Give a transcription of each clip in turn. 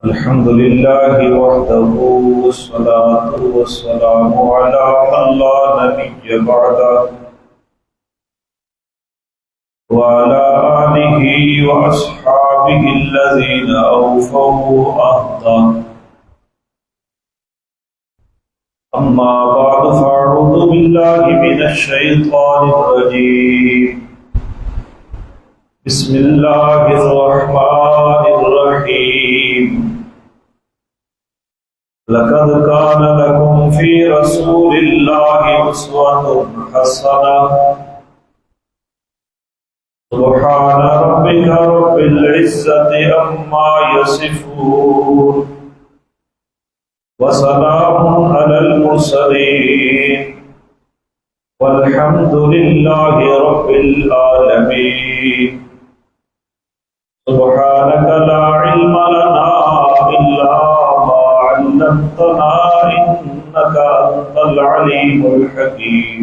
الحمد لله وحده والصلاة والسلام على من لا نبي بعده وعلى آله وأصحابه الذين أوفوا عهده. أما بعد فأعوذ بالله من الشيطان الرجيم. بسم الله الرحمن الرحيم. لقد كان لكم في رسول الله أسوة حسنة. سبحان ربك رب العزة عما يصفون وسلام على المرسلين والحمد لله رب العالمين. سبحانك لا علم لنا إلا ما علمتنا إنك أنت العليم الحكيم.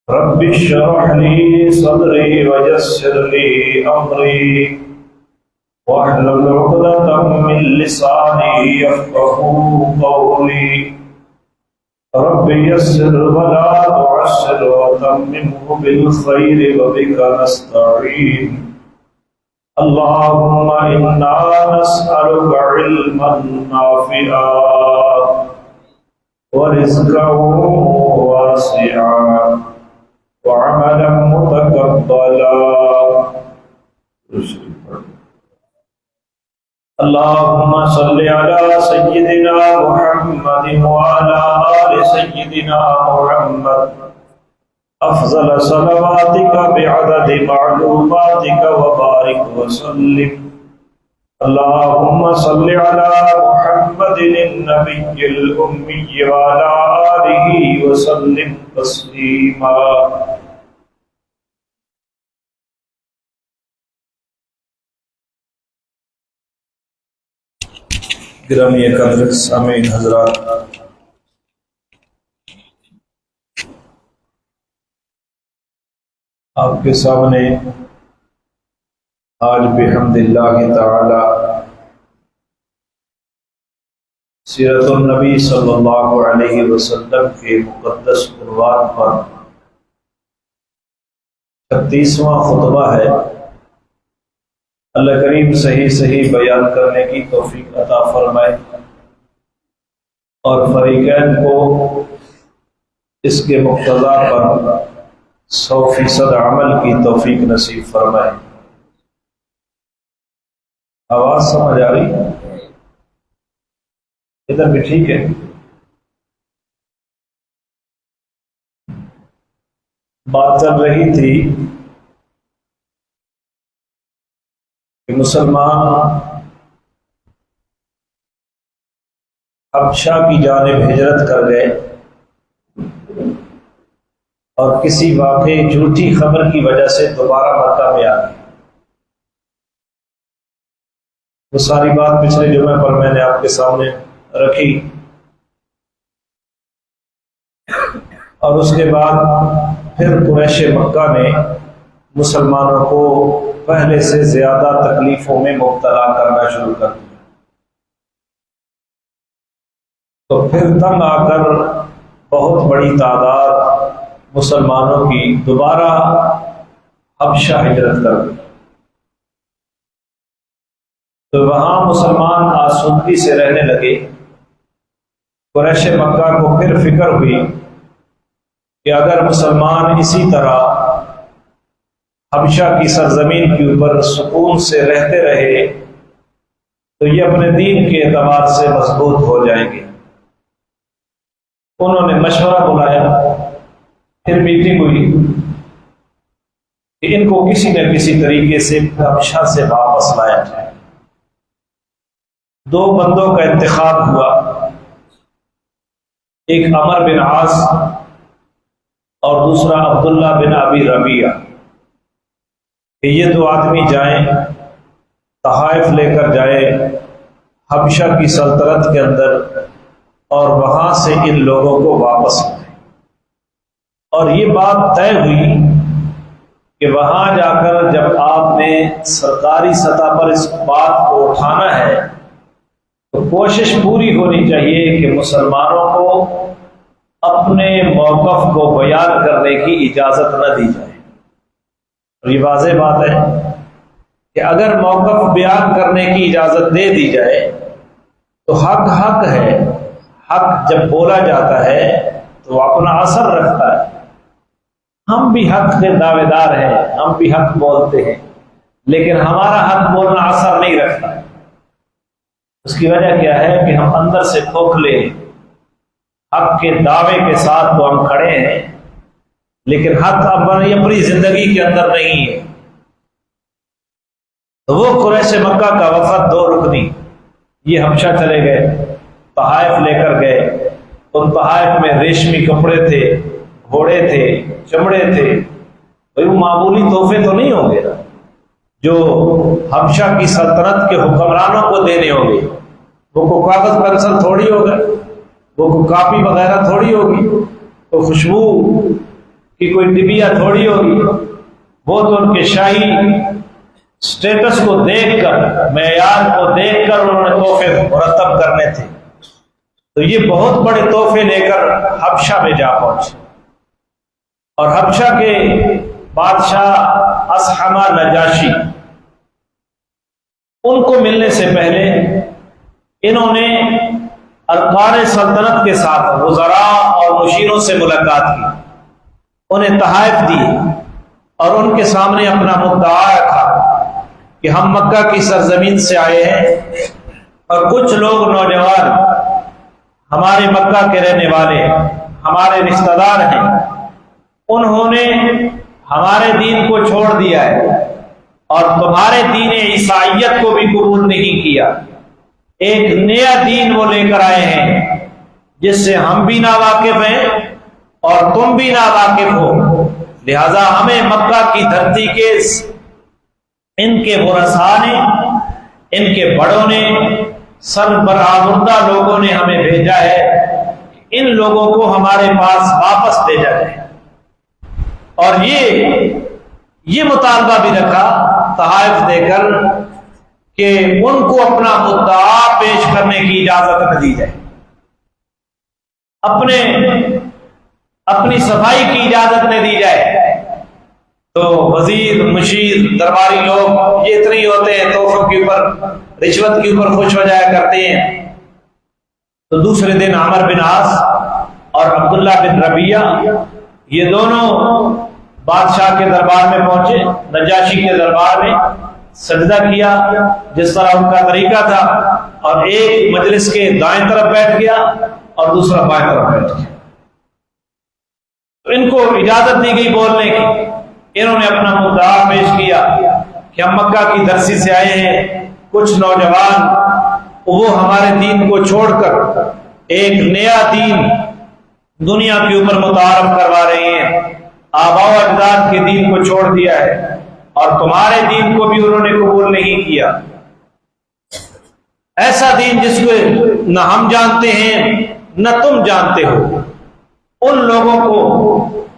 رب اشرح لي صدري ويسر لي أمري واحلل عقدة من لساني يفقهوا قولي. رب يسر ولا تعسر وتممه بالخير وبك نستعين. اللهم إنا نسألك علما نافعا ورزقا واسعا وعملا متقبلا. اللهم صل على سيدنا محمد وعلى آل سيدنا محمد أفضل صلواتك بعدد معلوماتك وبارك وسلم. اللهم صل على محمد النبي الأمي وعلى آله وسلم تسليما. گرامی قدر سامعین حضرات، آپ کے سامنے آج بحمد اللہ تعالی سیرت النبی صلی اللہ علیہ وسلم کے مقدس عنوان پر 36واں خطبہ ہے. اللہ کریم صحیح بیان کرنے کی توفیق عطا فرمائے اور فریقین کو اس کے مقتضا پر 100% عمل کی توفیق نصیب فرمائے. آواز سمجھ آ رہی؟ ادھر بھی ٹھیک ہے؟ بات چل رہی تھی کہ مسلمان حبشہ کی جانب ہجرت کر گئے اور کسی واقعی جھوٹی خبر کی وجہ سے دوبارہ مکہ میں آ گئے. وہ ساری بات پچھلے جمعے پر میں نے آپ کے سامنے رکھی اور اس کے بعد پھر قریش مکہ نے مسلمانوں کو پہلے سے زیادہ تکلیفوں میں مبتلا کرنا شروع کر دیا. تو پھر تنگ آ کر بہت بڑی تعداد مسلمانوں کی دوبارہ حبشہ ہجرت کر گئی. تو وہاں مسلمان آسودگی سے رہنے لگے. قریش مکہ کو پھر فکر ہوئی کہ اگر مسلمان اسی طرح حبشہ کی سرزمین کے اوپر سکون سے رہتے رہے تو یہ اپنے دین کے اعتبار سے مضبوط ہو جائیں گے. انہوں نے مشورہ بلایا، پھر میٹنگ ہوئی کہ ان کو کسی نہ کسی طریقے سے حبشہ سے واپس لایا جائے. 2 بندوں کا انتخاب ہوا، ایک عمر بن عاص اور دوسرا عبداللہ بن ابی ربیعہ، کہ یہ 2 آدمی جائیں، تحائف لے کر جائیں حبشہ کی سلطنت کے اندر اور وہاں سے ان لوگوں کو واپس لائیں. اور یہ بات طے ہوئی کہ کہ وہاں جا کر جب آپ نے سرکاری سطح پر اس بات کو اٹھانا ہے تو کوشش پوری ہونی چاہیے کہ مسلمانوں کو اپنے موقف کو بیان کرنے کی اجازت نہ دی جائے۔ اور یہ واضح بات ہے کہ اگر موقف بیان کرنے کی اجازت دے دی جائے تو حق حق ہے، حق جب بولا جاتا ہے تو اپنا اثر رکھتا ہے۔ ہم بھی حق کے دعوے دار ہیں، ہم بھی حق بولتے ہیں، لیکن ہمارا حق بولنا اثر نہیں رکھتا۔ اس کی وجہ کیا ہے کہ ہم اندر سے کھوکھلے ہیں، حق کے دعوے کے ساتھ تو ہم کھڑے ہیں لیکن حق اپنی زندگی کے اندر نہیں ہے۔ تو وہ قریش مکہ کا وفد 2 رکنی یہ حبشہ چلے گئے، تحائف لے کر گئے۔ ان تحائف میں ریشمی کپڑے تھے، گھوڑے تھے، چمڑے تھے۔ وہ معمولی تحفے تو نہیں ہوں گے جو حبشہ کی سلطنت کے حکمرانوں کو دینے ہوں گے۔ وہ کو کاغذ پینسل تھوڑی ہوگا، وہ کو کاپی وغیرہ تھوڑی ہوگی، وہ خوشبو کی کوئی ڈبیا تھوڑی ہوگی۔ وہ تو ان کے شاہی سٹیٹس کو دیکھ کر، معیار کو دیکھ کر انہوں نے تحفے مرتب کرنے تھے۔ تو یہ بہت بڑے تحفے لے کر حبشہ میں جا پہنچے، اور حبشہ کے بادشاہ اصحمہ نجاشی، ان کو ملنے سے پہلے انہوں نے ارکان سلطنت کے ساتھ وزراء اور مشیروں سے ملاقات کی، انہیں تحائف دی اور ان کے سامنے اپنا مدعا رکھا کہ ہم مکہ کی سرزمین سے آئے ہیں اور کچھ لوگ نوجوان ہمارے مکہ کے رہنے والے ہمارے رشتہ دار ہیں، انہوں نے ہمارے دین کو چھوڑ دیا ہے اور تمہارے دین عیسائیت کو بھی قبول نہیں کیا۔ ایک نیا دین وہ لے کر آئے ہیں جس سے ہم بھی ناواقف ہیں اور تم بھی ناواقف ہو، لہذا ہمیں مکہ کی دھرتی کے ان کے ورثاء نے، ان کے بڑوں نے، سربراہمردہ لوگوں نے ہمیں بھیجا ہے، ان لوگوں کو ہمارے پاس واپس بھیجا جائے۔ اور یہ مطالبہ بھی رکھا تحائف دے کر کہ ان کو اپنا مدعا پیش کرنے کی اجازت نہ دی جائے، اپنی صفائی کی اجازت نہ دی جائے۔ تو وزیر، مشیر، درباری لوگ یہ اتنے ہی ہوتے ہیں، تحفوں کے اوپر، رشوت کے اوپر خوش ہو جایا کرتے ہیں۔ تو دوسرے دن عمر بن عاص اور عبداللہ بن ربیعہ یہ دونوں بادشاہ کے دربار میں پہنچے، نجاشی کے دربار میں سجدہ کیا جس طرح ان کا طریقہ تھا، اور ایک مجلس کے دائیں طرف بیٹھ گیا اور دوسرا بائیں طرف بیٹھ گیا۔ تو ان کو اجازت دی گئی بولنے کی۔ انہوں نے اپنا مدعا پیش کیا کہ ہم مکہ کی درسی سے آئے ہیں، کچھ نوجوان وہ ہمارے دین کو چھوڑ کر ایک نیا دین دنیا کے اوپر متعارف کروا رہے ہیں، آباء و اجداد کے دین کو چھوڑ دیا ہے اور تمہارے دین کو بھی انہوں نے قبول نہیں کیا۔ ایسا دین جس کو نہ ہم جانتے ہیں نہ تم جانتے ہو، ان لوگوں کو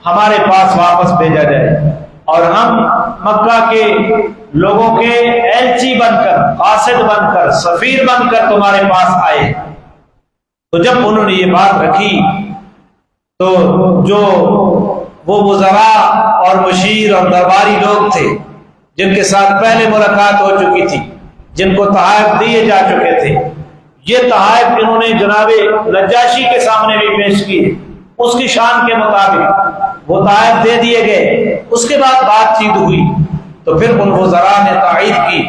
ہمارے پاس واپس بھیجا جائے اور ہم مکہ کے لوگوں کے ایلچی بن کر، قاصد بن کر، سفیر بن کر تمہارے پاس آئے۔ تو جب انہوں نے یہ بات رکھی تو جو وہ وزراء اور مشیر اور درباری لوگ تھے جن کے ساتھ پہلے ملاقات ہو چکی تھی، جن کو تحائف دیے جا چکے تھے، یہ تحائف انہوں نے جناب نجاشی کے سامنے بھی پیش کیے، اس کی شان کے مطابق وہ تحائف دے دیے گئے۔ اس کے بعد بات چیت ہوئی تو پھر ان وزراء نے تائید کی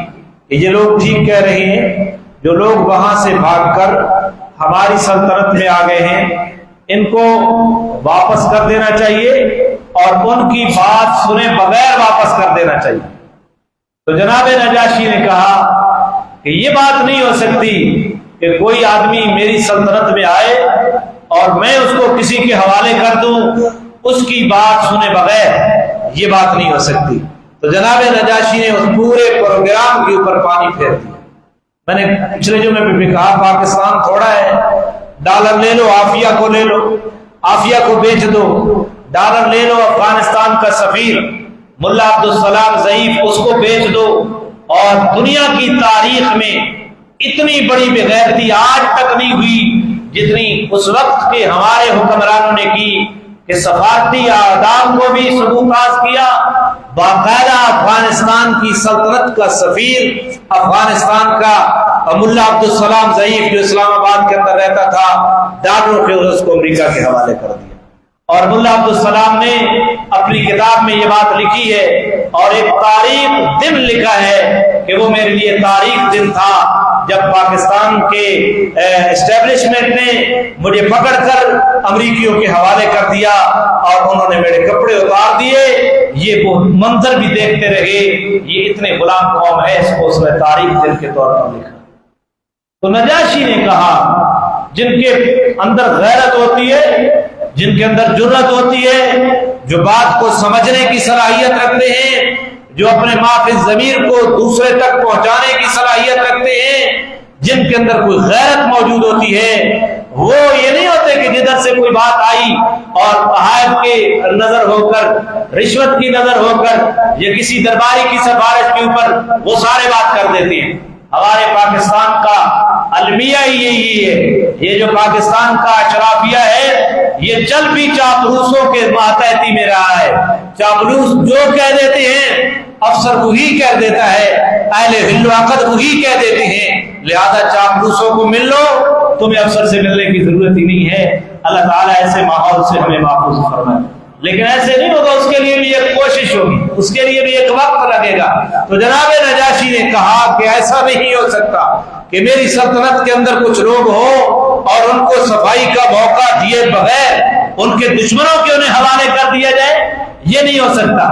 کہ یہ لوگ ٹھیک کہہ رہے ہیں، جو لوگ وہاں سے بھاگ کر ہماری سلطنت میں آ گئے ہیں ان کو واپس کر دینا چاہیے اور ان کی بات سنے بغیر واپس کر دینا چاہیے۔ تو جناب نجاشی نے کہا کہ یہ بات نہیں ہو سکتی کہ کوئی آدمی میری سلطنت میں آئے اور میں اس کو کسی کے حوالے کر دوں اس کی بات سنے بغیر، یہ بات نہیں ہو سکتی۔ تو جناب نجاشی نے اس پورے پروگرام کے اوپر پانی پھیر دیا۔ میں نے پچھلے جمعے میں بھی کہا پاکستان تھوڑا ہے، ڈالر لے لو، عافیہ کو لے لو، عافیہ کو بیچ دو، ڈالر لے لو، افغانستان کا سفیر ملا عبدالسلام ضعیف اس کو بیچ دو، اور دنیا کی تاریخ میں اتنی بڑی بغیرتی آج تک نہیں ہوئی جتنی اس وقت کے ہمارے حکمرانوں نے کی کہ سفارتی آداب کو بھی سبوتاز کیا، باقاعدہ افغانستان کی سلطنت کا سفیر افغانستان کا ملا عبدالسلام ضعیف جو اسلام آباد کے اندر رہتا تھا، ڈالروں کے اس کو امریکہ کے حوالے کر دیا۔ اور ملا عبدالسلام نے اپنی کتاب میں یہ بات لکھی ہے، اور ایک تاریخ دن لکھا ہے کہ وہ میرے لیے تاریخ دن تھا جب پاکستان کے اسٹیبلشمنٹ نے مجھے پکڑ کر امریکیوں کے حوالے کر دیا اور انہوں نے میرے کپڑے اتار دیے۔ یہ وہ منظر بھی دیکھتے رہے، یہ اتنے غلام قوم ہے، اس کو اس نے تاریخ دن کے طور پر لکھا۔ تو نجاشی نے کہا جن کے اندر غیرت ہوتی ہے، جن کے اندر جرأت ہوتی ہے، جو بات کو سمجھنے کی صلاحیت رکھتے ہیں، جو اپنے معافی ضمیر کو دوسرے تک پہنچانے کی صلاحیت رکھتے ہیں، جن کے اندر کوئی غیرت موجود ہوتی ہے، وہ یہ نہیں ہوتے کہ جدھر سے کوئی بات آئی اور تحائف کی نظر ہو کر، رشوت کی نظر ہو کر یا کسی درباری کی سفارش کے اوپر وہ سارے بات کر دیتے ہیں۔ ہمارے پاکستان کا المیہ ہی یہی ہے، یہ جو پاکستان کا اشرافیہ ہے یہ چل بھی چاپلوسوں کے ماتحتی میں رہا ہے۔ چاپلوس جو کہہ دیتے ہیں افسر وہی کہہ دیتا ہے، اہل حل و عقد وہی کہہ دیتے ہیں، لہذا چاپلوسوں کو مل لو، تمہیں افسر سے ملنے کی ضرورت ہی نہیں ہے۔ اللہ تعالیٰ ایسے ماحول سے ہمیں محفوظ فرمائے، لیکن ایسے نہیں ہوگا، اس کے لیے بھی ایک کوشش ہوگی، اس کے لیے بھی ایک وقت لگے گا۔ تو جناب نجاشی نے کہا کہ ایسا نہیں ہو سکتا کہ میری سلطنت کے اندر کچھ لوگ ہوں اور ان کو صفائی کا موقع دیے بغیر ان کے دشمنوں کے انہیں حوالے کر دیا جائے، یہ نہیں ہو سکتا،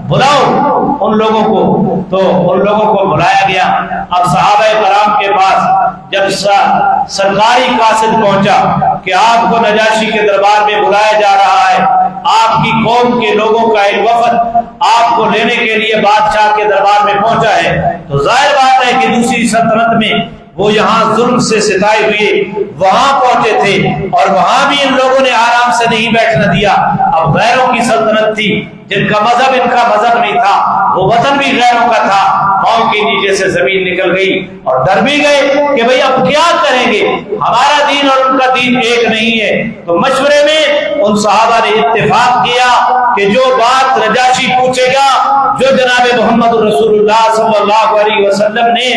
بلاؤ ان لوگوں کو۔ تو ان لوگوں کو بلایا گیا۔ اب صحابہ کرام کے پاس جب سرکاری قاصد پہنچا کہ آپ کو نجاشی کے دربار میں بلایا جا رہا ہے، آپ کی قوم کے لوگوں کا ایک وفد آپ کو لینے کے لیے بادشاہ کے دربار میں پہنچا ہے، تو ظاہر بات ہے کہ دوسری سلطنت میں وہ یہاں ظلم سے ستائے ہوئے وہاں پہنچے تھے، اور وہاں بھی ان لوگوں نے آرام سے نہیں بیٹھنا دیا۔ اب غیروں کی سلطنت تھی، جن کا مذہب ان کا مذہب نہیں تھا، وہ وطن بھی غیروں کا تھا، پاؤں کے نیچے سے زمین نکل گئی اور ڈر بھی گئے کہ بھئی اب کیا کریں گے، ہمارا دین اور ان کا دین ایک نہیں ہے۔ تو مشورے میں ان صحابہ نے اتفاق کیا کہ جو بات نجاشی پوچھے گا، جو جناب محمد رسول اللہ صلی اللہ علیہ وسلم نے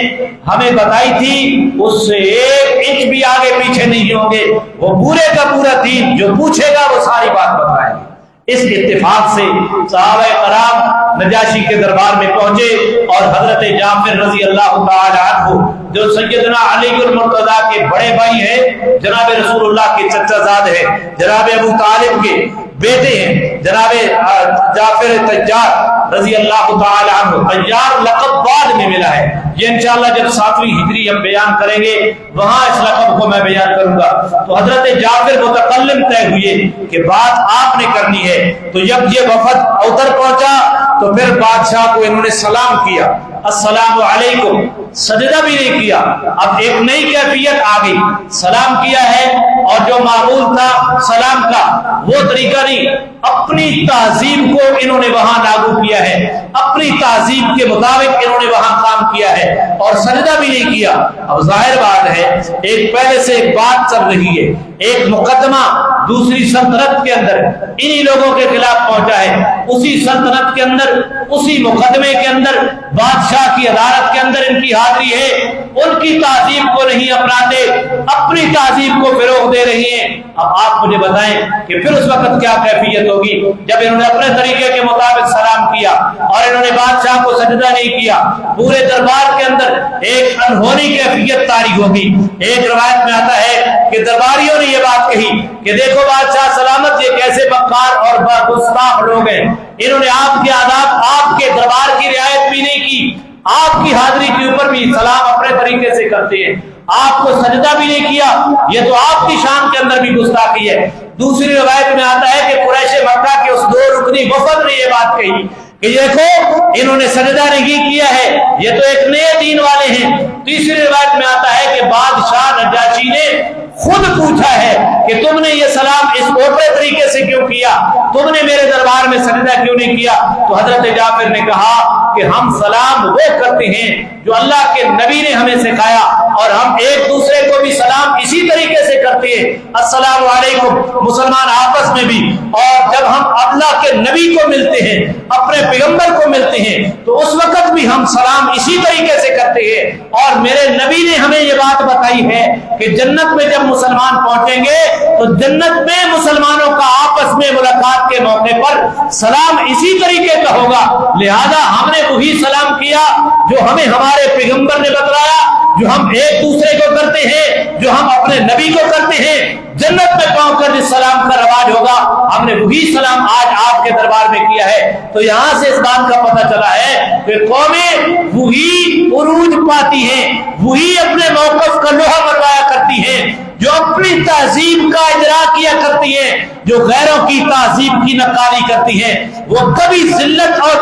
ہمیں بتائی تھی، اس سے ایک انچ بھی آگے پیچھے نہیں ہوں گے، وہ پورے کا پورا دین جو پوچھے گا وہ ساری بات بتائیں گے۔ اس اتفاق سے صحابہ کرام نجاشی کے دربار میں پہنچے، اور حضرت جعفر رضی اللہ تعالی عنہ جو سیدنا علی المرتضیٰ کے بڑے بھائی ہیں، جناب رسول اللہ کے چچا زاد ہیں، جناب ابو طالب کے بیٹے ہیں، جناب جعفر تجار رضی اللہ تعالی عنہ۔ تجار لقب بعد میں ملا ہے، یہ انشاءاللہ جب 7ویں ہجری ہم بیان کریں گے وہاں اس لقب کو میں بیان کروں گا۔ تو حضرت جعفر متکلم طے ہوئے کہ بات آپ نے کرنی ہے۔ تو جب یہ وفد ادھر پہنچا تو پھر بادشاہ کو انہوں نے سلام کیا، السلام علیکم، سجدہ بھی نہیں کیا۔ اب ایک نئی کیفیت آ گئی، سلام کیا ہے اور جو معمول تھا سلام کا وہ طریقہ نہیں، اپنی تہذیب کو انہوں نے وہاں لاگو کیا ہے، اپنی تہذیب کے مطابق انہوں نے وہاں کام کیا ہے اور سجدہ بھی نہیں کیا۔ اب ظاہر بات ہے ایک پہلے سے ایک بات چل رہی ہے، ایک مقدمہ دوسری سلطنت کے اندر انہی لوگوں کے خلاف پہنچا ہے، اسی سلطنت کے اندر اسی مقدمے کے اندر بادشاہ کی عدالت کے اندر ان کی حاضری ہے، ان کی تہذیب کو نہیں اپناتے، اپنی تہذیب کو فروغ دے رہی ہیں۔ اب آپ مجھے بتائیں کہ پھر اس وقت کیا کیفیت ہوگی جب انہوں نے اپنے طریقے کے مطابق سلام کیا اور انہوں نے بادشاہ کو سجدہ نہیں کیا، پورے دربار کے اندر ایک انہونی کیفیت طاری ہوگی۔ ایک روایت میں آتا ہے کہ درباریوں نے یہ بات کہی کہ دیکھو بادشاہ سلامت، یہ کیسے بکار اور گستاخ لوگ ہیں، انہوں نے آپ کے آداب، آپ کے دربار کی رعایت بھی نہیں کی، آپ کی حاضری کے اوپر بھی سلام اپنے طریقے سے کرتے ہیں، آپ کو سجدہ بھی نہیں کیا، یہ تو آپ کی شان کے اندر بھی گستاخی ہے۔ دوسری روایت میں آتا ہے کہ قریش مکہ کے اس 2 رکنی وفد نے یہ بات کہی کہ دیکھو انہوں نے سجدہ نہیں کیا ہے، یہ تو ایک نئے دین والے ہیں۔ تیسری روایت میں آتا ہے کہ بادشاہ نجاشی نے خود پوچھا ہے کہ تم نے یہ سلام اس اوپرے طریقے سے کیوں کیا، تم نے میرے دربار میں سجدہ کیوں نہیں کیا؟ تو حضرت جعفر نے کہا کہ ہم سلام وہ کرتے ہیں جو اللہ کے نبی نے ہمیں سکھایا، اور ہم ایک دوسرے کو بھی سلام اسی طریقے سے کرتے ہیں، السلام علیکم، مسلمان آپس میں بھی۔ اور جب ہم اللہ کے نبی کو ملتے ہیں، اپنے پیغمبر کو ملتے ہیں، تو اس وقت بھی ہم سلام اسی طریقے سے کرتے ہیں۔ اور میرے نبی نے ہمیں یہ بات بتائی ہے کہ جنت میں جب مسلمان پہنچیں گے تو جنت میں مسلمانوں کا آپس میں ملاقات کے موقع پر سلام اسی طریقے کا ہوگا، لہذا ہم نے وہی سلام کیا جو ہمیں ہمارے پیغمبر نے بتلایا، جو ہم ایک دوسرے کو کرتے ہیں، جو ہم اپنے نبی کو کرتے ہیں۔ جنت میں پہنچ کر جس سلام کا رواج ہوگا، ہم نے وہی سلام آج آپ کے دربار میں کیا ہے۔ تو یہاں سے اس بات کا پتہ چلا ہے کہ قومیں وہی عروج پاتی ہیں، وہی اپنے موقف کا لوہا منوایا کرتی ہیں جو اپنی تہذیب کا اجرا کیا کرتی ہیں، جو غیروں کی تہذیب کی نقالی کرتی ہیں۔ وہ کبھی ذلت اور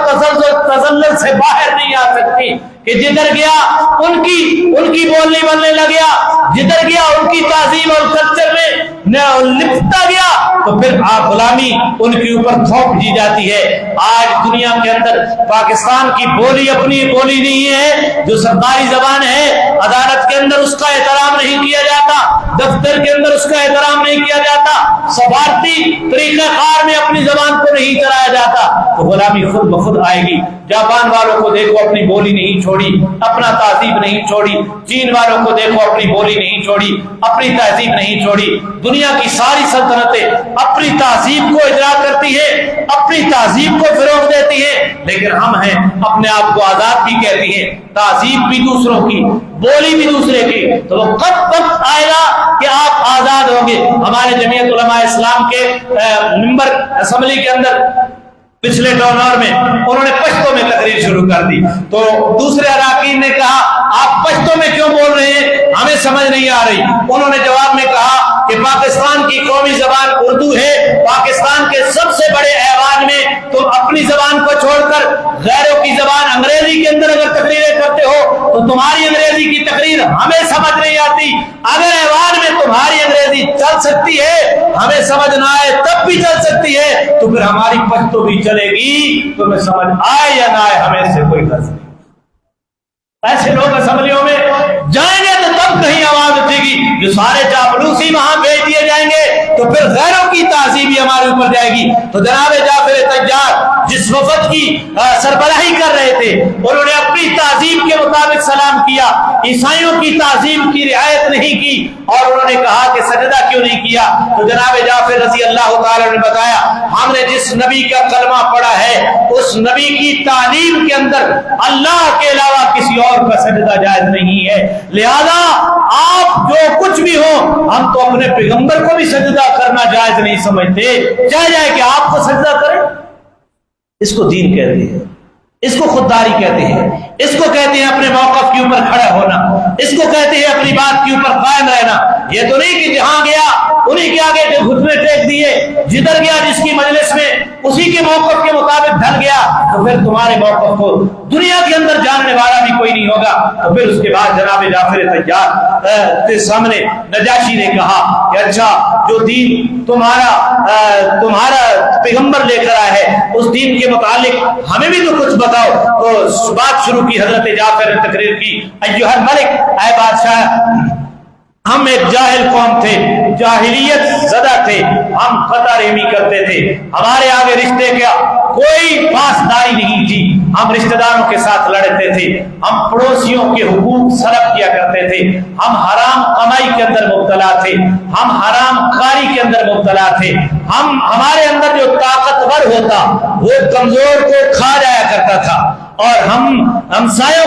تذلل سے باہر نہیں آ سکتی کہ جدھر گیا ان کی بولنی بننے لگیا، جدھر گیا ان کی تہذیب اور کلچر میں لپٹتا گیا، تو پھر آپ غلامی ان کے اوپر تھوپ دی جاتی ہے۔ آج دنیا کے اندر پاکستان کی بولی اپنی بولی نہیں ہے، جو سرکاری زبان ہے، عدالت کے اندر اس کا احترام نہیں کیا جاتا، دفتر کے اندر اس کا احترام نہیں کیا جاتا، سفارتی طریقہ کار میں اپنی زبان کو نہیں چلایا جاتا، تو غلامی خود بخود آئے گی۔ جاپان والوں کو دیکھو اپنی بولی نہیں چھوڑی، اپنا تہذیب نہیں چھوڑی، چین والوں کو دیکھو اپنی بولی نہیں چھوڑی، اپنی تہذیب نہیں چھوڑی۔ دنیا کی ساری سلطنتیں اپنی تہذیب کو اجرا کرتی ہیں، اپنی تہذیب کو فروغ دیتی ہیں، لیکن ہم ہیں اپنے آپ کو آزاد بھی کہتی ہیں، تہذیب بھی دوسروں کی، بولی بھی دوسرے کی۔ تو وہ کب وقت آئے گا کہ آپ آزاد ہوں گے؟ ہمارے جمعیت علماء اسلام کے ممبر اسمبلی کے اندر پچھلے ڈونر میں انہوں نے پشتو میں تقریر شروع کر دی، تو دوسرے اراکین نے کہا آپ پشتو میں کیوں بول رہے ہیں، ہمیں سمجھ نہیں آ رہی۔ انہوں نے جواب میں کہا کہ پاکستان کی قومی زبان اردو ہے، پاکستان کے سب سے بڑے ایوان میں تم اپنی زبان کو چھوڑ کر غیروں کی زبان انگریزی کے اندر اگر تقریریں کرتے ہو تو تمہاری انگریزی کی تقریر ہمیں سمجھ نہیں آتی۔ اگر ایوان میں تمہاری انگریزی چل سکتی ہے، ہمیں سمجھ نہ آئے تب بھی چل سکتی ہے، تو پھر ہماری پشتو بھی چلے گی، تمہیں سمجھ آئے یا نہ آئے ہمیں سے کوئی غرض نہیں۔ ایسے لوگ اسمبلیوں میں جائیں گے تو تب کہیں آواز اٹھے گی، جو سارے چاپلوسی وہاں بھیج دیے جائیں گے تو پھر غیروں کی تہذیب ہی ہمارے اوپر جائے گی۔ تو جناب جعفر طیار جس وفد کی سربراہی کر رہے تھے، انہوں نے اپنی تہذیب کے مطابق سلام کیا، عیسائیوں کی تہذیب کی رعایت نہیں کی، اور انہوں نے کہا کہ سجدہ کیوں نہیں کیا؟ تو جناب جعفر رضی اللہ تعالی نے بتایا ہم نے جس نبی کا کلمہ پڑھا ہے اس نبی کی تعلیم کے اندر اللہ کے علاوہ کسی اور کا سجدہ جائز نہیں ہے، لہذا آپ جو کچھ بھی ہو ہم تو اپنے پیغمبر کو بھی سجدہ کرنا جائز نہیں سمجھتے، چاہے جائے کہ آپ کو سجدہ کریں۔ اس کو دین کہتے ہیں، اس کو خودداری کہتے ہیں، اس کو کہتے ہیں اپنے موقف کے اوپر کھڑا ہونا، اس کو کہتے ہیں اپنی بات کے اوپر قائم رہنا۔ یہ تو نہیں کہ جہاں گیا انہیں کے آگے گھٹنے ٹیک دیے، جدھر گیا جس کی مجلس میں اسی کے موقف کے مطابق ڈھل گیا، تو پھر تمہارے موقف کو دنیا کے اندر جاننے والا بھی کوئی نہیں ہوگا۔ تو پھر اس کے بعد جناب جعفر طیار کے سامنے نجاشی نے کہا کہ اچھا جو دین تمہارا پیغمبر لے کر آیا ہے اس دین کے متعلق ہمیں بھی تو کچھ بتاؤ۔ تو بات شروع کی حضرت جعفر نے تقریر کی، ایھا الملک، اے بادشاہ، ہم ایک جاہل قوم تھے، جاہلیت زدہ تھے، ہم خطا رحمی کرتے تھے، ہمارے آگے رشتے کا کوئی پاسداری نہیں تھی، ہم رشتہ داروں کے ساتھ لڑتے تھے، ہم پڑوسیوں کے حقوق سلب کیا کرتے تھے، ہم حرام کمائی کے اندر مبتلا تھے، ہم حرام کاری کے اندر مبتلا تھے، ہمارے اندر جو طاقتور ہوتا وہ کمزور کو کھا جایا کرتا تھا، اور ہم ہمسایوں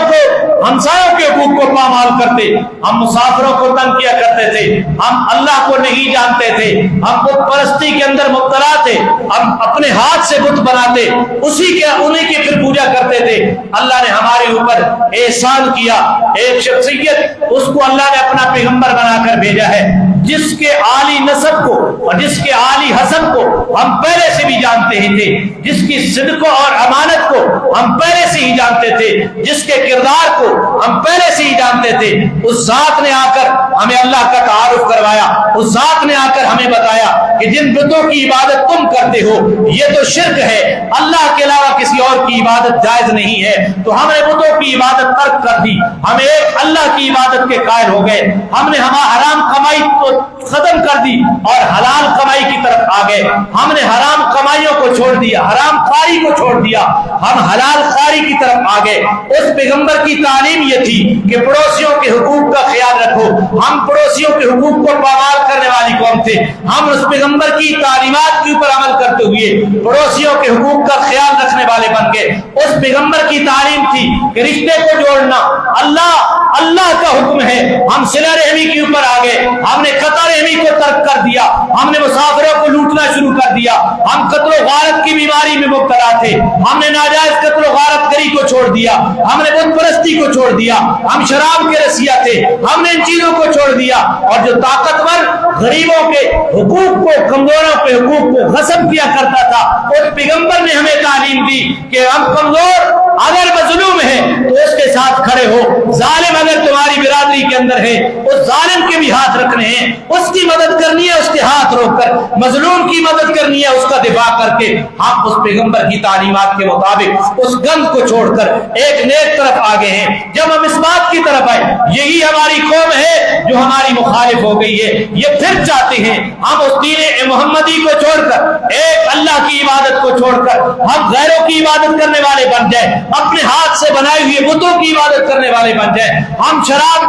کے حقوق کو پامال کرتے، ہم مسافروں کو تنگ کیا کرتے تھے، ہم اللہ کو نہیں جانتے تھے، ہم بت پرستی کے اندر مبتلا تھے، ہم اپنے ہاتھ سے بت بناتے انہیں کی پھر پوجا کرتے تھے۔ اللہ نے ہمارے اوپر احسان کیا، ایک شخصیت اس کو اللہ نے اپنا پیغمبر بنا کر بھیجا ہے، جس کے عالی نسب کو اور جس کے عالی حسب کو ہم پہلے سے بھی جانتے ہی تھے، جس کی صدق اور امانت کو ہم پہلے سے ہی جانتے تھے، جس کے کردار کو ہم پہلے سے ہی جانتے تھے، اس ذات نے آ کر ہمیں اللہ کا تعارف کروایا، اس ذات نے آ کر ہمیں بتایا کہ جن بتوں کی عبادت تم کرتے ہو یہ تو شرک ہے، اللہ کے علاوہ کسی اور کی عبادت جائز نہیں ہے۔ تو ہم نے بتوں کی عبادت ترک کر دی، ہم ایک اللہ کی عبادت کے قائل ہو گئے، ہم نے حرام کمائی کو ختم کر دی اور حلال کمائی کی طرف آ گئے، ہم نے حرام کمائیوں کو چھوڑ دیا، حرام خواری کو چھوڑ دیا، ہم حلال خواری کی طرف آ گئے۔ اس پیغمبر کی تعلیم یہ تھی کہ پڑوسیوں کے حقوق کا خیال رکھو، ہم پڑوسیوں کے حقوق کو پامال کرنے والی قوم تھے، ہم اس پیغمبر کی تعلیمات کے اوپر عمل کرتے ہوئے پڑوسیوں کے حقوق کا خیال رکھنے والے بن گئے۔ اس پیغمبر کی تعلیم تھی کہ رشتے کو جوڑنا اللہ کا حکم ہے، ہم صلہ رحمی کے اوپر آ گئے، ہم نے قطع رحمی کو ترک کر دیا، ہم نے مسافروں کو لوٹنا شروع کر دیا، ہم قتل و غارت کی بیماری میں مبتلا تھے، ہم نے ناجائز قتل و غارت گری کو چھوڑ دیا، ہم نے بت پرستی کو چھوڑ دیا، ہم شراب کے رسیا تھے، ہم نے ان چیزوں کو چھوڑ دیا، اور جو طاقتور غریبوں کے حقوق کو، کمزوروں کے حقوق کو غصب کیا کرتا تھا، اس پیغمبر نے ہمیں تعلیم دی کہ ہم کمزور اگر مظلوم ہے تو اس کے ساتھ کھڑے ہو، ظالم اگر تمہاری برادری کے اندر ہے اس ظالم کے بھی ہاتھ رکھنے ہیں، اس کی مدد کرنی ہے، اس کے ہاتھ روک کر، مظلوم کی مدد کرنی ہے، اس کا دفاع کر کے ہم اس پیغمبر کی تعلیمات کے مطابق اس گند کو چھوڑ کر ایک نیک طرف آگے ہیں۔ جب ہم اس بات کی طرف آئے یہی ہماری قوم ہے جو ہماری مخالف ہو گئی ہے، یہ پھر چاہتے ہیں ہم اس دین محمدی کو چھوڑ کر، ایک اللہ کی عبادت کو چھوڑ کر ہم غیروں کی عبادت کرنے والے بن جائیں، اپنے ہاتھ سے بنائے ہوئے بتوں کی عبادت کرنے والے بن جائیں، ہم شراب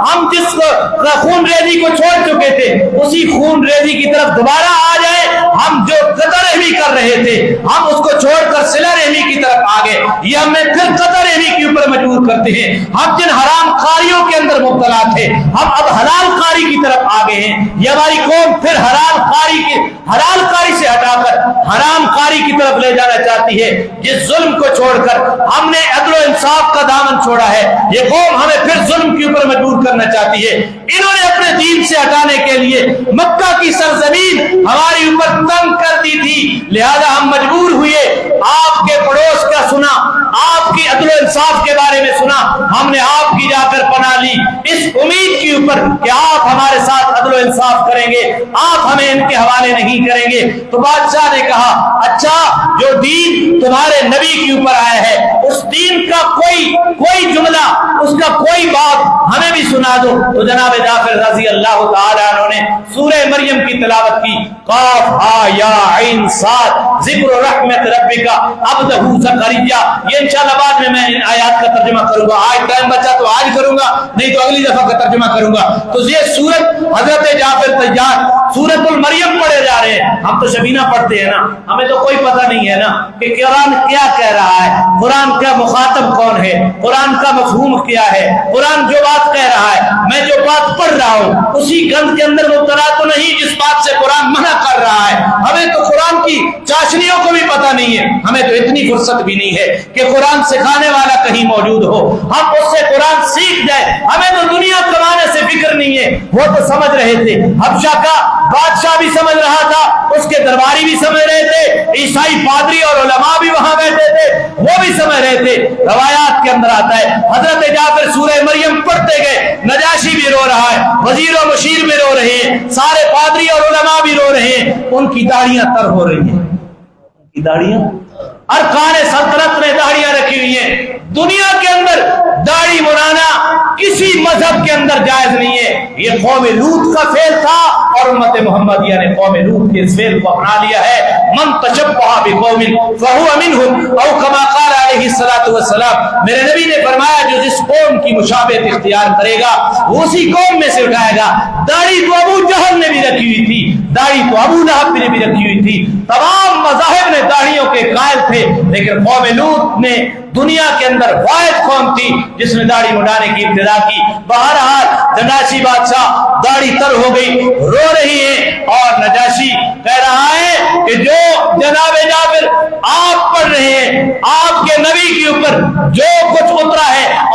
ہم جس خون ریزی کو چھوڑ چکے تھے اسی خون ریزی کی طرف دوبارہ آ جائیں، ہم جو قطع رحمی کر رہے تھے ہم اس کو چھوڑ کر صلہ رحمی کی طرف آ گئے، یہ ہمیں پھر قطع رحمی کے اوپر مجبور کرتے ہیں، ہم جن حرام خاریوں کے اندر مبتلا تھے ہم اب حلال خاری کی طرف آ گئے ہیں، یہ ہماری قوم پھر حلال خاری سے ہٹا کر حرام خاری کی طرف لے جانا چاہتی ہے، جس ظلم کو چھوڑ کر ہم نے عدل و انصاف کا دامن چھوڑا ہے، یہ قوم ہمیں پھر ظلم کے اوپر مجبور کرنا چاہتی ہے۔ انہوں نے اپنے دین سے ہٹانے کے لیے مکہ کی سرزمین ہماری اوپر تنگ کر دی تھی، لہذا ہم مجبور ہوئے، آپ کے پڑوس کا سنا، آپ کی عدل و انصاف کے بارے میں سنا، ہم نے آپ کی جا کر پناہ لی اس امید کے اوپر کہ آپ ہمارے ساتھ عدل و انصاف کریں گے، آپ ہمیں ان کے حوالے نہیں کریں گے۔ تو بادشاہ نے کہا اچھا جو دین تمہارے نبی کے اوپر آیا ہے اس دین کا کوئی جملہ، اس کا کوئی بات ہمیں بھی سنا دو۔ تو جناب جعفر رضی اللہ تعالی عنہ نے سورہ مریم کی تلاوت کی، قاف ہا یا عین صاد ذکر رحمت ربک عبدہ زکریا، یہ انشاءاللہ بعد میں ان آیات کا ترجمہ کروں گا، آج ٹائم بچا تو آج کروں گا، نہیں تو اگلی دفعہ کا ترجمہ کروں گا۔ تو یہ سورت حضرت جعفر طیار سورت المریم پڑھے جا رہے ہیں، ہم تو شبینہ پڑھتے ہیں نا، ہمیں تو کوئی پتہ نہیں ہے نا کہ قرآن کیا کہہ رہا ہے، قرآن کا مخاطب کون ہے، قرآن کا مفہوم کیا ہے، قرآن جو بات کہہ رہا ہے، میں جو بات پڑھ رہا ہوں اسی گند کے اندر مبتلا تو نہیں جس بات سے قرآن منع کر رہا ہے۔ ہمیں تو قرآن کی چاشنیوں کو بھی پتہ نہیں ہے، ہمیں تو اتنی فرصت بھی نہیں ہے کہ قرآن سکھانے والا کہیں موجود ہو، ہم اس سے قرآن سیکھ جائیں، ہمیں تو دنیا کمانے سے فکر نہیں ہے۔ وہ تو سمجھ رہے تھے، حبشہ کا بادشاہ بھی سمجھ رہا تھا، اس کے درباری بھی سمجھ رہے تھے، عیسائی پادری اور علماء بھی وہاں بیٹھے تھے، وہ بھی سمجھ رہے تھے۔ روایات کے اندر آتا ہے حضرت جعفر سورہ مریم پڑھتے گئے، نجاشی بھی رو رہا ہے، وزیر و مشیر بھی رو رہے ہیں، سارے پادری اور علماء بھی رو رہے ہیں، ان کی داڑیاں تر ہو رہی ہیں، ان کی داڑیاں، ارکان سلطنت نے داڑیاں رکھی ہوئی ہیں۔ دنیا کے اندر داڑھی منانا کسی مذہب کے اندر جائز نہیں ہے، یہ قوم لوط کا فعل تھا اور امت محمدیہ نے قوم لوط کے اس فعل کو اپنا لیا ہے۔ من تشبہ بقوم فہو منہم او کما قال علیہ الصلوۃ والسلام، میرے نبی نے فرمایا جو جس قوم کی مشابہت اختیار کرے گا وہ اسی قوم میں سے اٹھائے گا۔ داڑھی تو ابو جہل نے بھی رکھی ہوئی تھی، داڑھی تو ابو لہب نے بھی رکھی ہوئی تھی، تمام مذاہب نے داڑھیوں کے قائل تھے، لیکن قوم لوط نے دنیا کے اندر واحد قوم تھی جس نے داڑھی مڈانے کی ابتدا کی۔ بہرحال نجاشی بادشاہ داڑھی تر ہو گئی، رو رہی ہے، اور نجاشی کہہ رہا ہے کہ جو جناب جابر آپ پڑھ رہے ہیں، آپ کے نبی کے اوپر جو کچھ اترا ہے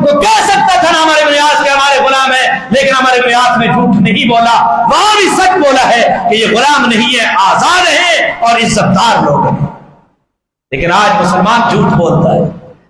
تو کہہ سکتا تھا نا ہمارے ابن یاس کے ہمارے غلام ہے، لیکن ہمارے ابن یاس نے جھوٹ نہیں بولا، وہاں بھی سچ بولا ہے کہ یہ غلام نہیں ہے، آزاد ہیں اور عزت دار لوگ ہیں۔ لیکن آج مسلمان جھوٹ بولتا ہے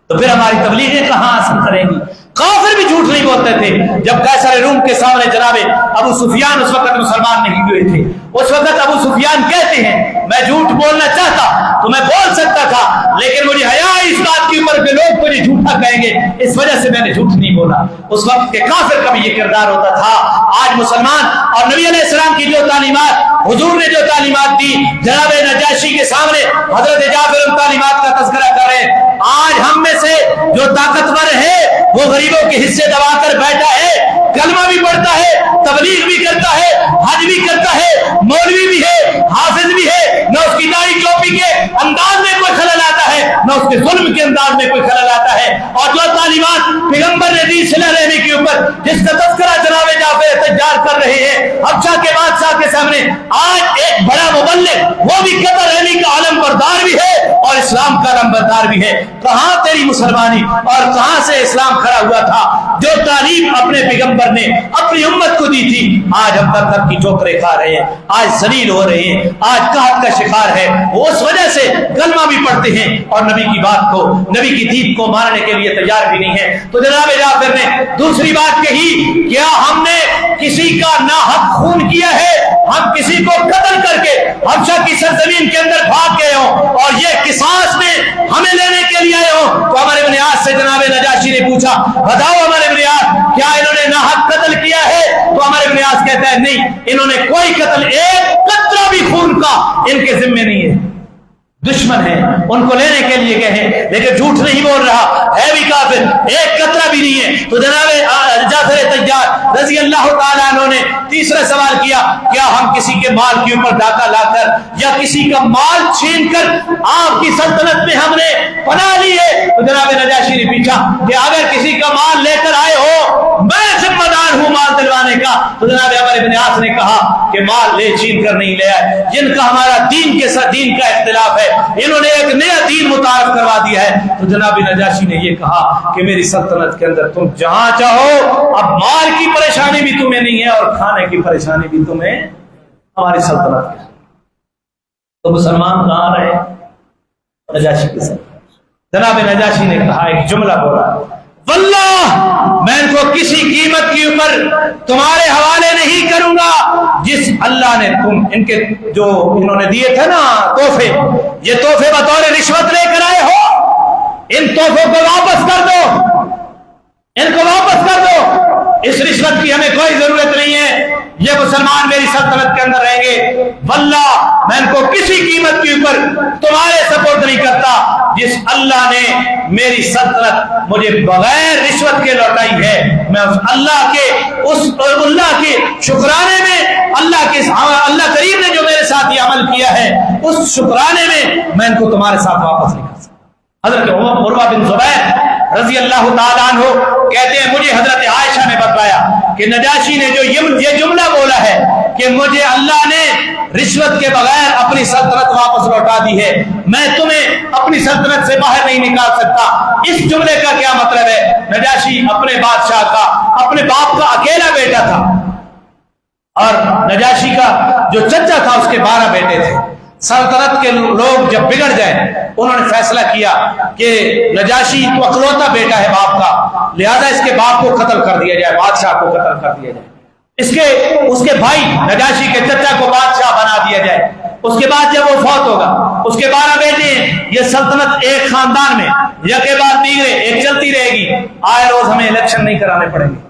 تو پھر ہماری تبلیغیں کہاں اثر کریں گی؟ کافر بھی جھوٹ نہیں بولتے تھے۔ جب قیصر روم کے سامنے جناب ابو سفیان اس وقت مسلمان نہیں ہوئے تھے، اس وقت ابو سفیان کہتے ہیں میں جھوٹ بولنا چاہتا تو میں بول سکتا تھا، لیکن مجھے حیا ہے اس بات کے اوپر کہ لوگ مجھے جھوٹا کہیں گے، اس وجہ سے میں نے جھوٹ نہیں بولا۔ اس وقت کے کافر کا بھی یہ کردار ہوتا تھا۔ آج مسلمان اور نبی علیہ السلام کی جو تعلیمات، حضور نے جو تعلیمات دی، جناب نجاشی کے سامنے حضرت جعفر ان تعلیمات کا تذکرہ کر رہے ہیں۔ آج ہم میں سے جو طاقتور ہے وہ غریبوں کے حصے دبا کر بیٹھا ہے، کلمہ بھی پڑھتا ہے، تبلیغ بھی کرتا ہے، حج بھی کرتا ہے، مولوی بھی ہے، حافظ بھی ہے، نہ اس کی داڑھی ٹوپی کے انداز میں کوئی خلل آتا ہے، نہ اس کے ظلم کے انداز میں کوئی خلل آتا ہے۔ اور جو تعلیمات پیغمبر نے دی صلہ رحمی کے اوپر، جس کا تذکرہ جناب جعفر تجار کر رہے ہیں حبشہ کے بادشاہ کے سامنے، آج ایک بڑا مبلغ وہ بھی قطر رحمی کا علم بردار بھی ہے اور اسلام کا علم بردار بھی ہے۔ کہاں تیری مسلمانی اور کہاں سے اسلام کھڑا ہوا تھا؟ جو تعلیم اپنے پیغمبر نے اپنی امت کو دی تھی، آج ہم تب کی ٹھوکریں کھا رہے ہیں، آج ذلیل ہو رہے ہیں، آج قحط کا شکار ہے۔ وہ اس وجہ سے کلمہ بھی پڑھتے ہیں اور نبی کی بات کو، نبی کی دین کو ماننے کے لیے تیار بھی نہیں ہے۔ تو جناب جعفر نے دوسری بات کہی، کیا ہم نے کسی کا ناحق خون کیا ہے؟ ہم کسی کو قتل کر کے حبشہ کی سرزمین کے اندر بھاگ گئے ہوں اور یہ قصاص میں ہمیں لینے کے لیے آئے ہوں؟ تو ہمارے ابن یاس سے جناب نجاشی نے پوچھا بتاؤ ہمارے ابن یاس کیا انہوں نے ناحق قتل کیا ہے؟ تو ہمارے ابن یاس کہتا ہے نہیں، انہوں نے کوئی قتل، ایک قطرہ بھی خون کا ان کے ذمے نہیں ہے۔ دشمن ہیں، ان کو لینے کے لیے گئے ہیں، لیکن جھوٹ نہیں بول رہا ہے، بھی کافر، ایک قطرہ بھی نہیں ہے۔ تو جناب جعفر تجار رضی اللہ تعالیٰ عنہ نے تیسرا سوال کیا، کیا ہم کسی کے مال کے اوپر ڈاکہ لا کر یا کسی کا مال چھین کر آپ کی سلطنت میں ہم نے پناہ لی ہے؟ تو جناب نجاشی نے پوچھا کہ اگر کسی کا مال لے کر آئے ہو میں ذمہ دار ہوں مال دلوانے کا۔ تو جناب عمر بن عاص نے کہا کہ مال لے چھین کر نہیں لے آئے، جن کا ہمارا دین کے ساتھ دین کا اختلاف ہے، انہوں نے ایک نیا دین متعارف کروا دیا ہے۔ تو جناب نجاشی نے یہ کہا کہ میری سلطنت کے اندر تم جہاں چاہو، اب مال کی پریشانی بھی تمہیں نہیں ہے اور کھانے کی پریشانی بھی تمہیں ہماری سلطنت کے۔ تو مسلمان کہاں رہے؟ نجاشی کے ساتھ۔ جناب نجاشی نے کہا، ایک جملہ بولا، واللہ میں ان کو کسی قیمت کے اوپر تمہارے حوالے نہیں کروں گا جس اللہ نے تم ان کے جو انہوں نے دیے تھے نا تحفے، یہ تحفے بطور رشوت لے کر آئے ہو، ان تحفوں کو واپس کر دو، ان کو واپس کر دو، اس رشوت کی ہمیں کوئی ضرورت نہیں ہے، یہ مسلمان میری سلطنت کے اندر رہیں گے۔ واللہ میں ان کو کسی قیمت کے اوپر تمہارے سپورٹ نہیں کرتا جس اللہ نے میری سلطنت مجھے بغیر رشوت کے لوٹائی ہے۔ میں اس اللہ کے شکرانے میں، اللہ کریم نے جو میرے ساتھ یہ عمل کیا ہے اس شکرانے میں ان کو تمہارے ساتھ واپس نہیں کر سکتا۔ حضرت عروہ بن زبیر رضی اللہ تعالیٰ عنہ کہتے ہیں مجھے حضرت عائشہ نے بتایا کہ نجاشی نے جو یہ جملہ بولا ہے کہ مجھے اللہ نے رشوت کے بغیر اپنی سلطنت واپس لوٹا دی ہے، میں تمہیں اپنی سلطنت سے باہر نہیں نکال سکتا، اس جملے کا کیا مطلب ہے؟ نجاشی اپنے بادشاہ کا، اپنے باپ کا اکیلا بیٹا تھا اور نجاشی کا جو چچا تھا اس کے 12 بیٹے تھے۔ سلطنت کے لوگ جب بگڑ جائیں انہوں نے فیصلہ کیا کہ نجاشی تو اکلوتا بیٹا ہے باپ کا، لہذا اس کے باپ کو قتل کر دیا جائے، بادشاہ کو قتل کر دیا جائے، اس کے بھائی نجاشی کے چچا کو بادشاہ بنا دیا جائے۔ اس کے بعد جب وہ فوت ہوگا، اس کے 12 بیٹے ہیں، یہ سلطنت ایک خاندان میں یک کے بعد دیگرے ایک چلتی رہے گی، آئے روز ہمیں الیکشن نہیں کرانے پڑیں گے،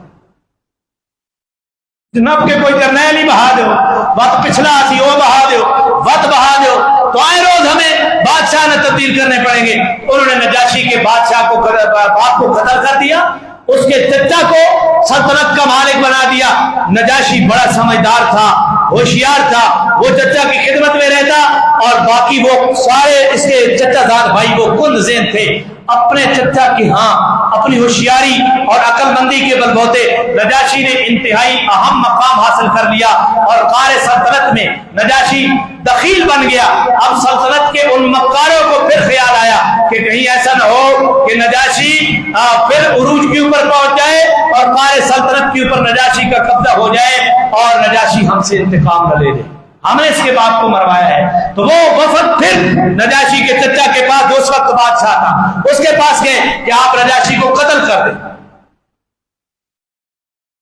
جناب کے کوئی کرنیل ہی بہا دو، وقت پچھلا سی وہ بہا دو، وقت بہا دو، تو آئے روز ہمیں بادشاہ نے تبدیل کرنے پڑیں گے۔ انہوں نے نجاشی کے بادشاہ کو باپ کو قتل کر دیا، اس کے چچا کو سلطنت کا مالک بنا دیا۔ نجاشی بڑا سمجھدار تھا، ہوشیار تھا، وہ چچا کی خدمت میں رہتا اور باقی وہ سارے اس کے چچا زاد بھائی وہ کند ذہن تھے، اپنے چچا کے ہاں اپنی ہوشیاری اور عقل مندی کے بلبوتے نجاشی نے انتہائی اہم مقام حاصل کر لیا اور قار سلطنت میں نجاشی دخیل بن گیا۔ اب سلطنت کے ان مکاروں کو پھر خیال آیا کہ کہیں ایسا نہ ہو کہ نجاشی پھر عروج کے اوپر پہنچ جائے اور قار سلطنت کے اوپر نجاشی کا قبضہ ہو جائے اور نجاشی ہم سے انتقام نہ لے لے، ہم نے اس کے باپ کو مروایا ہے۔ تو وہ وفد پھر نجاشی کے چچا کے پاس، جو اس وقت بادشاہ تھا، اس کے پاس گئے کہ آپ نجاشی کو قتل کر دیں۔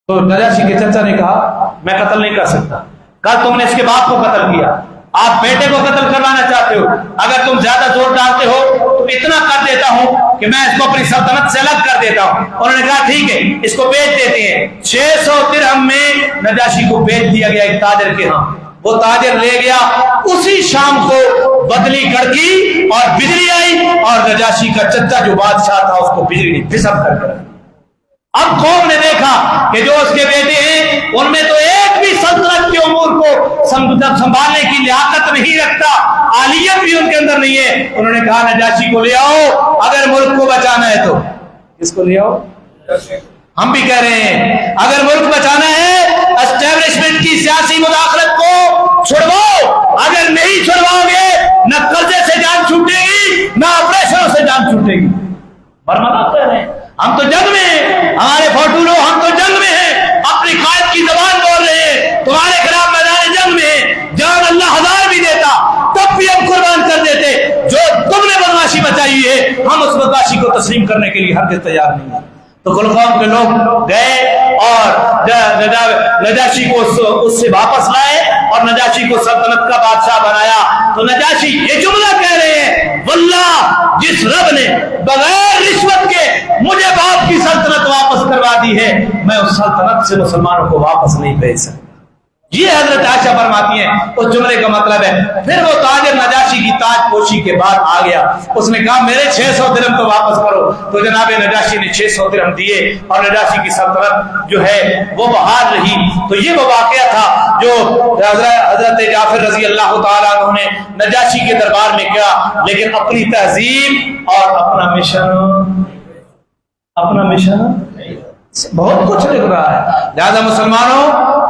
تو نجاشی کے چچا نے کہا میں قتل نہیں کر سکتا، کل تم نے اس کے باپ کو قتل کیا، آپ بیٹے کو قتل کروانا چاہتے ہو، اگر تم زیادہ زور ڈالتے ہو تو اتنا کر دیتا ہوں کہ میں اس کو اپنی سلطنت سے الگ کر دیتا ہوں۔ انہوں نے کہا ٹھیک ہے، اس کو بیچ دیتے ہیں۔ 600 درہم میں نجاشی کو بیچ دیا گیا ایک تاجر کے ہاں۔ وہ تاجر لے گیا، اسی شام کو بدلی کڑکی اور بجلی آئی اور نجاشی کا چچا جو بادشاہ تھا اس کو بجلی پھسک کر۔ اب قوم نے دیکھا کہ جو اس کے بیٹے ہیں ان میں تو ایک بھی سلطنت کے امور کو سنبھالنے کی لیاقت نہیں رکھتا، آلیت بھی ان کے اندر نہیں ہے۔ انہوں نے کہا نجاشی کو لے آؤ، اگر ملک کو بچانا ہے تو۔ اس کو لے آؤ، ہم بھی کہہ رہے ہیں اگر ملک بچانا ہے اسٹیبلشمنٹ کی سیاسی مداخلت کو چھڑواؤ، اگر نہیں چھڑواؤ گے نہ قرضے سے جان چھوٹے گی نہ آپریشنوں سے جان چھوٹے گی۔ برمنا کہہ رہے ہیں ہم تو جنگ میں ہیں، ہمارے فوٹولو ہم تو جنگ میں ہیں، اپنی قائد کی زبان بول رہے ہیں، تمہارے خلاف میدان جنگ میں ہیں، جان اللہ ہزار بھی دیتا تب بھی ہم قربان کر دیتے، جو تم نے بدماشی بچائی ہے ہم اس بدماشی کو تسلیم کرنے کے لیے ہرگز تیار نہیں ہیں۔ تو کل قوم کے لوگ گئے اور نجاشی کو اس سے واپس لائے اور نجاشی کو سلطنت کا بادشاہ بنایا۔ تو نجاشی یہ جملہ کہہ رہے ہیں واللہ جس رب نے بغیر رشوت کے مجھے باپ کی سلطنت واپس کروا دی ہے، میں اس سلطنت سے مسلمانوں کو واپس نہیں بھیج سکتا۔ یہ حضرت عائشہ فرماتی ہیں اس جملے کا مطلب ہے پھر وہ تاجر نجاشی کی تاج پوشی کے بعد آ گیا، اس نے کہا میرے 600 درہم تو واپس کرو۔ تو جناب نجاشی نے 600 درہم دیے اور نجاشی کی سلطنت جو ہے وہ بحال رہی۔ تو یہ وہ واقعہ تھا جو حضرت جعفر رضی اللہ تعالیٰ عنہ نے نجاشی کے دربار میں کیا، لیکن اپنی تہذیب اور اپنا مشن بہت کچھ لکھ رہا ہے۔ لہذا مسلمانوں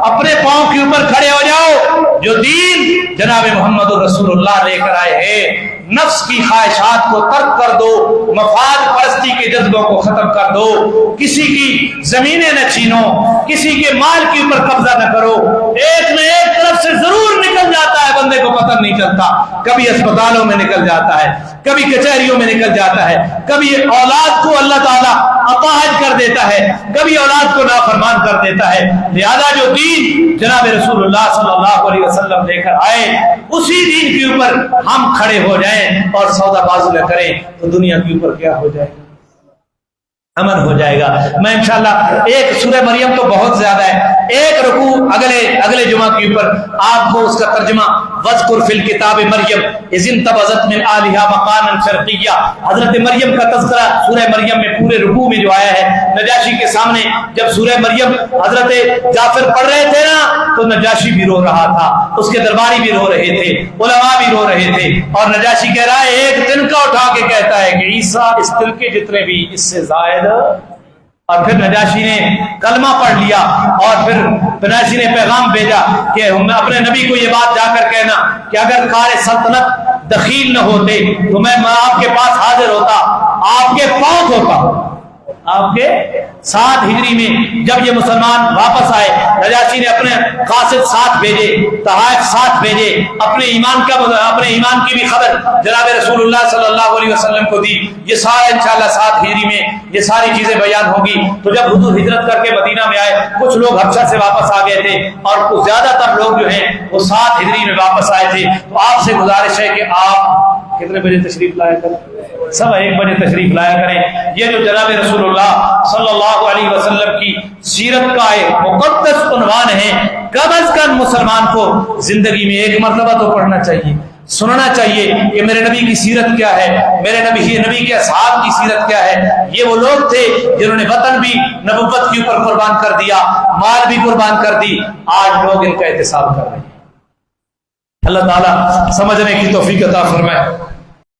اپنے پاؤں کے اوپر کھڑے ہو جاؤ، جو دین جناب محمد رسول اللہ لے کر آئے ہیں، نفس کی خواہشات کو ترک کر دو، مفاد پرستی کے جذبوں کو ختم کر دو، کسی کی زمینیں نہ چھینو، کسی کے مال کے اوپر قبضہ نہ کرو۔ ایک نہ ایک طرف سے ضرور نکل جاتا ہے، بندے کو پتہ نہیں چلتا، کبھی اسپتالوں میں نکل جاتا ہے، کبھی کچہریوں میں نکل جاتا ہے، کبھی اولاد کو اللہ تعالیٰ اپاہج کر دیتا ہے، کبھی اولاد کو نافرمان کر دیتا ہے۔ لہذا جو دین جناب رسول اللہ صلی اللہ علیہ وسلم لے کر آئے اسی دین کے اوپر ہم کھڑے ہو جائیں اور سودا بازی نہ کریں تو دنیا کے اوپر کیا ہو جائے گا؟ امن ہو جائے گا۔ میں انشاءاللہ ایک سورہ مریم تو بہت زیادہ ہے، ایک رکوع اگلے جمعہ کے اوپر آپ کو اس کا ترجمہ وَاذْكُرْ فِي الْكِتَابِ مریم اذ انتبذت من اہلها مکانا شرقیا، حضرت مریم کا تذکرہ سورہ مریم میں پورے رکوع میں جو آیا ہے۔ نجاشی کے سامنے جب سورہ مریم حضرت جعفر پڑھ رہے تھے نا تو نجاشی بھی رو رہا تھا، اس کے درباری بھی رو رہے تھے، علماء بھی رو رہے تھے، اور نجاشی کہہ رہا ہے ایک تنکا اٹھا کے کہتا ہے کہ عیسیٰ اس تنکے جتنے بھی اس سے زائد۔ اور پھر نجاشی نے کلمہ پڑھ لیا اور پھر نجاشی نے پیغام بھیجا کہ اپنے نبی کو یہ بات جا کر کہنا کہ اگر قار سلطنت دخیل نہ ہوتے تو میں آپ کے پاس حاضر ہوتا، آپ کے پاؤں ہوتا۔ آپ کے 7 ہجری میں جب یہ مسلمان واپس آئے، نجاشی نے اپنے قاصد ساتھ بھیجے، تحائف ساتھ بھیجے، اپنے ایمان کی بھی خبر جناب رسول اللہ صلی اللہ علیہ وسلم کو دی۔ یہ سارا انشاءاللہ 7 ہجری میں یہ ساری چیزیں بیان ہوگی۔ تو جب حضور ہجرت کر کے مدینہ میں آئے، کچھ لوگ حبشہ سے واپس آ گئے تھے اور زیادہ تر لوگ جو ہیں وہ 7 ہجری میں واپس آئے تھے۔ تو آپ سے گزارش ہے کہ آپ کتنے بجے تشریف لایا کریں؟ 1:15 بجے تشریف لایا کریں۔ یہ جو جناب رسول اللہ صلی اللہ علیہ وسلم کی سیرت کا ایک مقدس عنوان ہے، کم از کم مسلمان کو زندگی میں ایک مرتبہ تو پڑھنا چاہیے، سننا چاہیے کہ میرے نبی کی سیرت کیا ہے، میرے نبی کے اصحاب کی سیرت کیا ہے۔ یہ وہ لوگ تھے جنہوں نے وطن بھی نبوت کے اوپر قربان کر دیا، مال بھی قربان کر دی، آج لوگ ان کا احتساب کر رہے ہیں۔ اللہ تعالیٰ سمجھنے کی توفیق عطا فرمائے۔